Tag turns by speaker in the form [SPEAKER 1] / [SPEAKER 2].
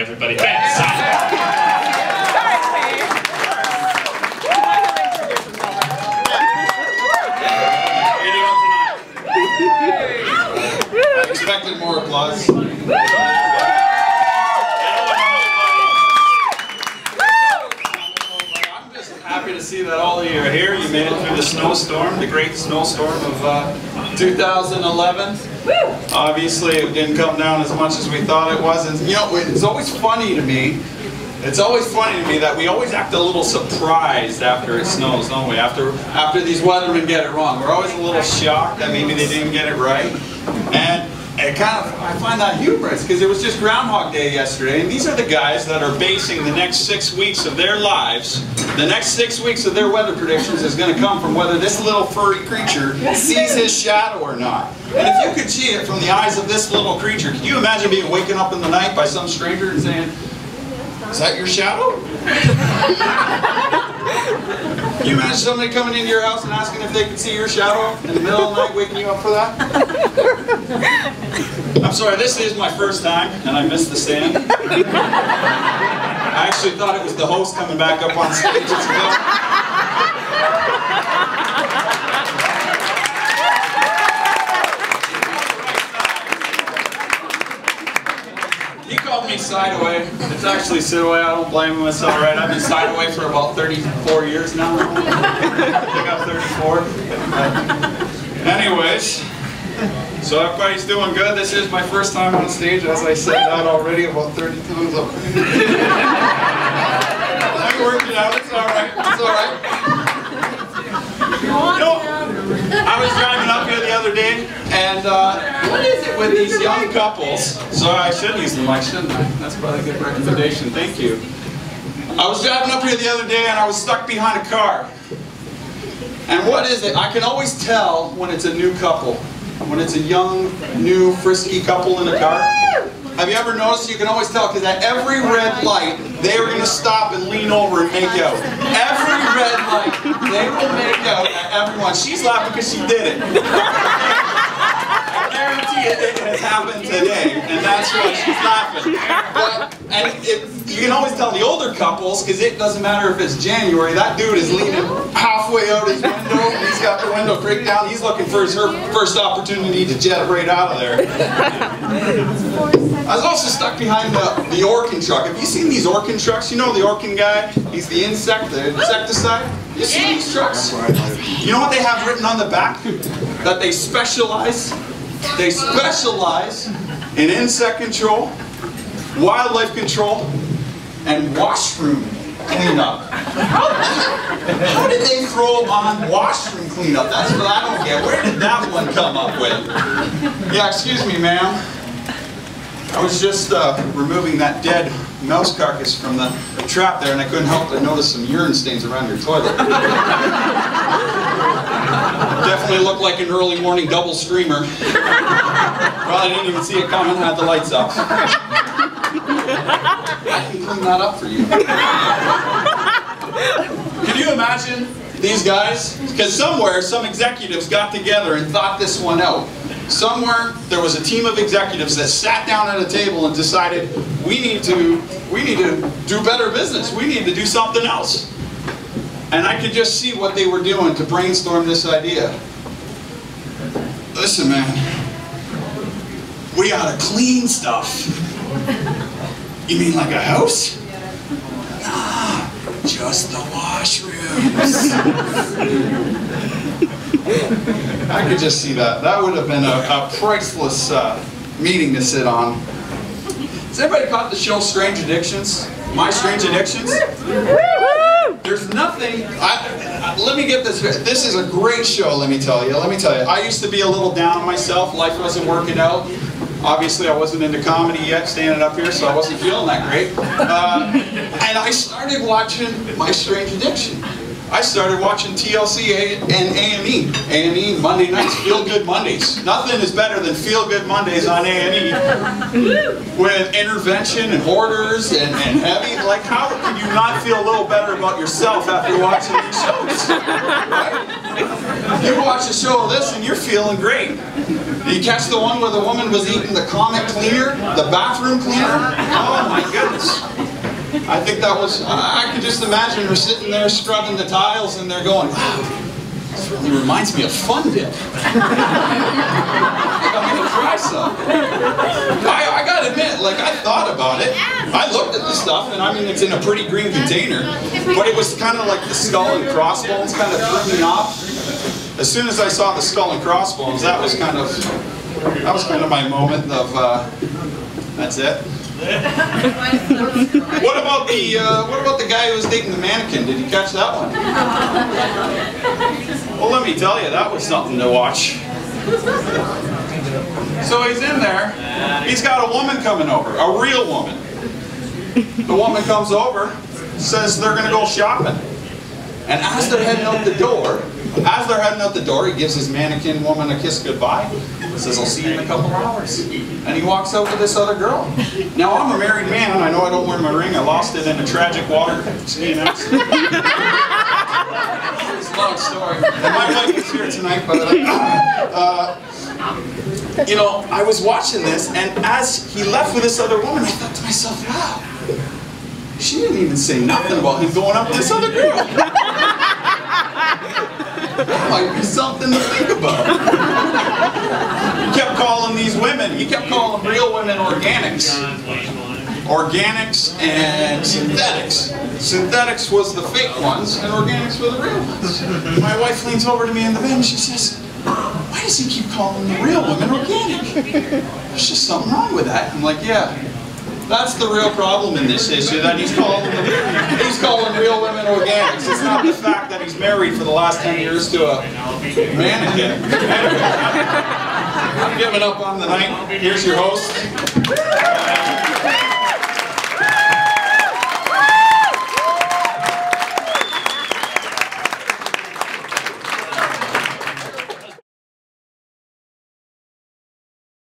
[SPEAKER 1] everybody. Ben Sidaway.
[SPEAKER 2] I expected more applause. I'm just happy to see that all of you are here. You made it through the snowstorm, the great snowstorm of 2011. Obviously, it didn't come down as much as we thought it was. And you know, it's always funny to me. It's always funny to me that we always act a little surprised after it snows, don't we? After these weathermen get it wrong, we're always a little shocked that maybe they didn't get it right. And I find that humorous because it was just Groundhog Day yesterday, and these are the guys that are basing the next 6 weeks of their lives, the next 6 weeks of their weather predictions is going to come from whether this little furry creature sees his shadow or not. And if you could see it from the eyes of this little creature, can you imagine being waken up in the night by some stranger and saying, "Is that your shadow?" Can you imagine somebody coming into your house and asking if they can see your shadow in the middle of the night, waking you up for that? I'm sorry, this is my first time, and I missed the stand. I actually thought it was the host coming back up on stage. He called me Sidaway. It's actually Sidaway. I don't blame him. It's all right. I've been Sidaway for about 34 years now. I think I'm 34. Anyways, so everybody's doing good. This is my first time on stage, as I said that already about 30 times up. I'm working out. It's all right. It's all right. You know, I was driving up here the other day, and what is it with these young couples? So I should use the mic, shouldn't I? That's probably a good recommendation. Thank you. I was driving up here the other day, and I was stuck behind a car. And what is it? I can always tell when it's a new couple. When it's a young, new, frisky couple in a car. Have you ever noticed? You can always tell because at every red light, they are going to stop and lean over and make out. Every red light, they will make out at everyone. She's laughing because she did it. I guarantee it has happened today, and that's why she's laughing. You can always tell the older couples because it doesn't matter if it's January. That dude is leaning halfway out his window. He's got the window cranked down. He's looking for his first opportunity to jet right out of there. I was also stuck behind the Orkin truck. Have you seen these Orkin trucks? You know the Orkin guy? He's the insecticide. You see these trucks? You know what they have written on the back? That they specialize in insect control, wildlife control, and washroom cleanup. How did they throw on washroom cleanup? That's what I don't get. Where did that one come up with? Yeah, excuse me, ma'am. I was just removing that dead mouse carcass from the trap there, and I couldn't help but notice some urine stains around your toilet. Definitely looked like an early morning double screamer. Probably didn't even see it coming, had the lights up. I can clean that up for you. Can you imagine these guys? Because somewhere, some executives got together and thought this one out. Somewhere, there was a team of executives that sat down at a table and decided, we need to do better business. We need to do something else. And I could just see what they were doing to brainstorm this idea. Listen, man, we gotta clean stuff. You mean like a house? Nah, just the washrooms. I could just see that. That would have been a priceless meeting to sit on. Has anybody caught the show Strange Addictions? My Strange Addictions? There's nothing, let me get this, this is a great show, let me tell you. I used to be a little down on myself, life wasn't working out. Obviously I wasn't into comedy yet, standing up here, so I wasn't feeling that great. And I started watching My Strange Addiction. I started watching TLC and A&E. A&E Monday nights, Feel Good Mondays. Nothing is better than Feel Good Mondays on A&E. With intervention and hoarders and heavy. Like, how can you not feel a little better about yourself after watching these shows? Right? You watch a show of this and you're feeling great. You catch the one where the woman was eating the comic cleaner, the bathroom cleaner? Oh my goodness. I think that was, I could just imagine her sitting there scrubbing the tiles and they're going, wow, this really reminds me of Fun Dip. I think I'm going to try some. I got to admit, like, I thought about it. I looked at the stuff, and I mean, it's in a pretty green container, but it was kind of like the skull and crossbones kind of threw me off. As soon as I saw the skull and crossbones, that was kind of my moment of, that's it. What about the guy who was dating the mannequin? Did you catch that one? Well, let me tell you, that was something to watch. So he's in there. He's got a woman coming over, a real woman. The woman comes over, says they're going to go shopping, and as they're heading out the door, he gives his mannequin woman a kiss goodbye. Says, I'll see you in a couple hours. And he walks out with this other girl. Now, I'm a married man, and I know I don't wear my ring. I lost it in a tragic water skiing accident. It's a long story. And my wife is here tonight, but you know, I was watching this, and as he left with this other woman, I thought to myself, wow, she didn't even say nothing about him going up with this other girl. That might be something to think about. He kept calling these women, he kept calling real women organics. Organics and synthetics. Synthetics was the fake ones, and organics were the real ones. My wife leans over to me in the bed and she says, why does he keep calling the real women organic? There's just something wrong with that. I'm like, yeah. That's the real problem in this issue, that he's calling real women organics. It's not the fact that he's married for the last 10 years to a mannequin. Anyway, I'm giving up on the night. Here's your host.